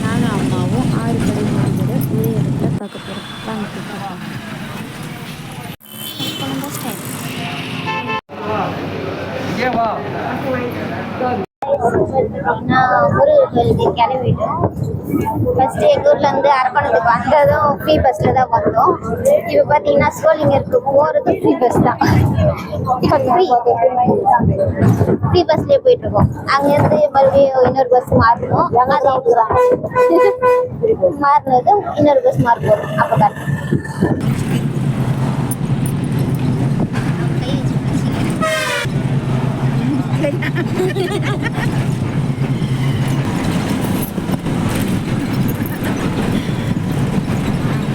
நானும் அம்மாவும் 6 படை முருகரை ஒரே இடத்துல பார்க்க போகிறோம். வாங்க போகிறோம். முருகர் கோயிலுக்கு கிளம்பிட்டோம். ஃபர்ஸ்ட் எங்கள் ஊர்லேருந்து அரக்கோணத்துக்கு வந்ததும் ஃப்ரீ பஸ்ஸில் தான் வந்தோம். இப்போ பார்த்தீங்கன்னா சோளிங்கருக்கு போகிறது ஃப்ரீ பஸ் தான். ஃப்ரீ பஸ்லேயே போயிட்டுருக்கோம். அங்கேருந்து மறுபடியும் இன்னொரு பஸ் மாறணும். மாறினதும் இன்னொரு பஸ் மாற போகிறோம். அப்போ தான்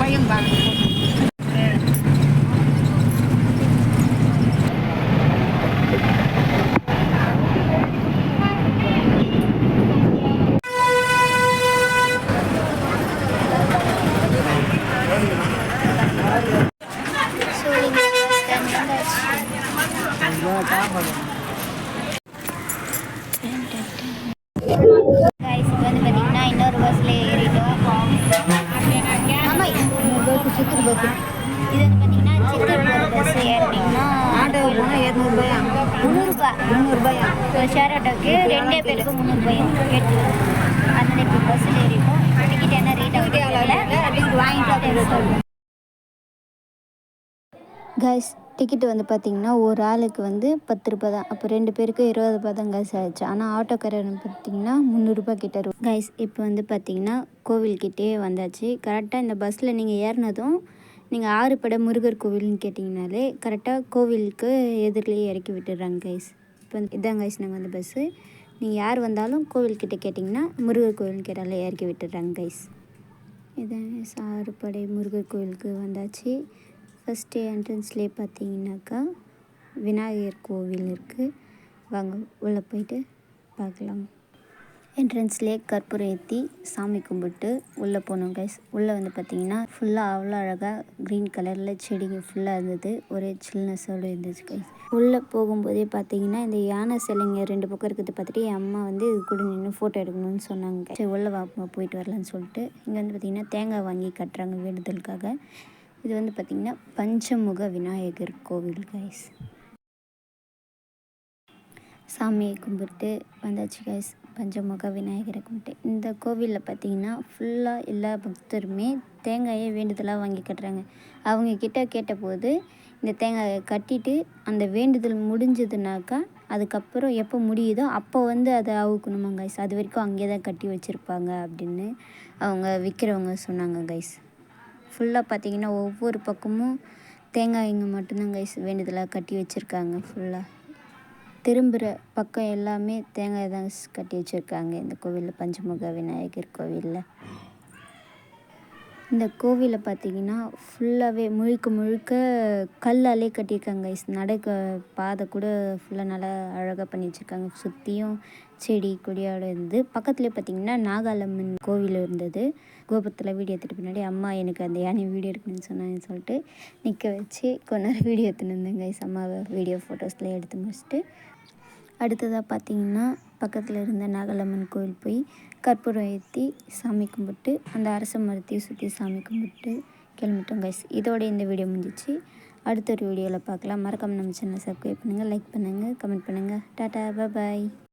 பயம் பாருங்க. இன்னொரு பஸ்ல ஏறிட்டோம். சித்தூர் பஸ். இது வந்து பார்த்தீங்கன்னா சித்தூர் போகிற பஸ் ஏறினீங்கன்னா ஆட்டோ போனால் 200 முந்நூறுபாயா ஷேர் ஆட்டோக்கு 2 பேருக்கு 300 ரூபாயா எடுத்துக்கலாம். அதனால இப்போ பஸ்ஸில் ஏறிட்டோம். டிக்கெட் என்ன ரேட் ஆகுது வாங்கிட்டு கைஸ். டிக்கெட்டு வந்து பார்த்திங்கன்னா ஒரு ஆளுக்கு வந்து 10 ரூபா தான். அப்போ 2 பேருக்கு 20 ரூபா தான் கைஸ் ஆச்சு. ஆனால் ஆட்டோக்காரர் பார்த்திங்கன்னா 300 ரூபா கிட்ட இருக்கும் கைஸ். இப்போ வந்து பார்த்திங்கன்னா கோவில்கிட்டே வந்தாச்சு. கரெக்டாக இந்த பஸ்ஸில் நீங்கள் ஏறினதும் நீங்கள் 6 படை முருகர் கோவில்னு கேட்டிங்கனாலே கரெக்டாக கோவிலுக்கு எதிர்லேயே இறக்கி விட்டுடுறாங்க கைஸ். இப்போ இதான் கைஸ் நாங்கள் வந்து பஸ்ஸு. நீங்கள் யார் வந்தாலும் கோவில்கிட்ட கேட்டிங்கன்னா முருகர் கோவில்னு கேட்டாலே இறக்கி விட்டுடுறாங்க கைஸ். இதான் 6 படை முருகர் கோவிலுக்கு வந்தாச்சு. ஃபஸ்ட்டு என்ட்ரன்ஸ்லேயே பார்த்தீங்கன்னாக்கா விநாயகர் கோவில் இருக்குது. வாங்க உள்ளே போயிட்டு பார்க்கலாம். என்ட்ரன்ஸ்லேயே கற்பூரம் ஏற்றி சாமி கும்பிட்டு உள்ளே போனோம் கைஸ். உள்ளே வந்து பார்த்திங்கன்னா ஃபுல்லாக அவ்வளோ அழகாக க்ரீன் கலரில் செடிங்க ஃபுல்லாக இருந்தது. ஒரே சில்னஸோடு இருந்துச்சு கைஸ். உள்ளே போகும்போதே பார்த்தீங்கன்னா இந்த யானை சிலைங்க 2 பக்கம் இருக்கிறது பார்த்துட்டு என் அம்மா வந்து இது கூட நின்று ஃபோட்டோ எடுக்கணும்னு சொன்னாங்க. சரி உள்ளே வாப்பா போயிட்டு வரலான்னு சொல்லிட்டு இங்கே வந்து பார்த்திங்கன்னா தேங்காய் வாங்கி கட்டுறாங்க வேண்டுதலுக்காக. இது வந்து பார்த்திங்கன்னா பஞ்சமுக விநாயகர் கோவில் கைஸ். சாமியை கும்பிட்டு வந்தாச்சு கைஸ். பஞ்சமுக விநாயகரை கும்பிட்டு இந்த கோவிலில் பார்த்திங்கன்னா ஃபுல்லாக எல்லா பக்தருமே தேங்காயை வேண்டுதலாக வாங்கி கட்டுறாங்க. அவங்கக்கிட்ட கேட்டபோது இந்த தேங்காயை கட்டிட்டு அந்த வேண்டுதல் முடிஞ்சதுனாக்கா அதுக்கப்புறம் எப்போ முடியுதோ அப்போ வந்து அதை அவுக்கணுமா கைஸ். அது வரைக்கும் அங்கே தான் கட்டி வச்சுருப்பாங்க அப்படின்னு அவங்க விற்கிறவங்க சொன்னாங்க கைஸ். ஃபுல்லாக பார்த்திங்கன்னா ஒவ்வொரு பக்கமும் தேங்காய்ங்க மட்டும்தான் கைஸ் வேண்டுதலாக கட்டி வச்சுருக்காங்க. ஃபுல்லாக திரும்புகிற பக்கம் எல்லாமே தேங்காய் தான் கட்டி வச்சுருக்காங்க இந்த கோவிலில், பஞ்சமுக விநாயகர் கோவிலில். இந்த கோவிலில் பார்த்திங்கன்னா ஃபுல்லாகவே முழுக்க கல்லாலே கட்டியிருக்காங்க கைஸ். நடக்க பாதை கூட ஃபுல்லாக நல்லா அழகாக பண்ணி வச்சுருக்காங்க. சுற்றியும் செடி கொடியோடு இருந்து பக்கத்துலேயே பார்த்திங்கன்னா நாகாலம்மன் கோவில் இருந்தது. கோபுரத்தில் வீடியோ எடுத்துகிட்டு பின்னாடி அம்மா எனக்கு அந்த யானை வீடியோ எடுக்கணும்னு சொன்னாங்கன்னு சொல்லிட்டு நிற்க வச்சு கொஞ்ச நேரம் வீடியோ எடுத்துன்னு இருந்தேன் கைஸ். அம்மாவை வீடியோ ஃபோட்டோஸ்லாம் எடுத்து முடிச்சுட்டு அடுத்ததாக பார்த்திங்கன்னா பக்கத்தில் இருந்த நாகாலம்மன் கோவில் போய் கற்பூரம் ஏற்றி சாமி கும்பிட்டு அந்த அரச மரத்தையும் சுற்றி சாமி கும்பிட்டு கிளம்பிட்டோம் கைஸ். இதோட இந்த வீடியோ முடிஞ்சிச்சு. அடுத்த ஒரு வீடியோவில் பார்க்கலாம். மறக்காம நம்ம சேனலை சப்ஸ்கிரைப் பண்ணுங்கள், லைக் பண்ணுங்கள், கமெண்ட் பண்ணுங்கள். டாட்டா பாய்.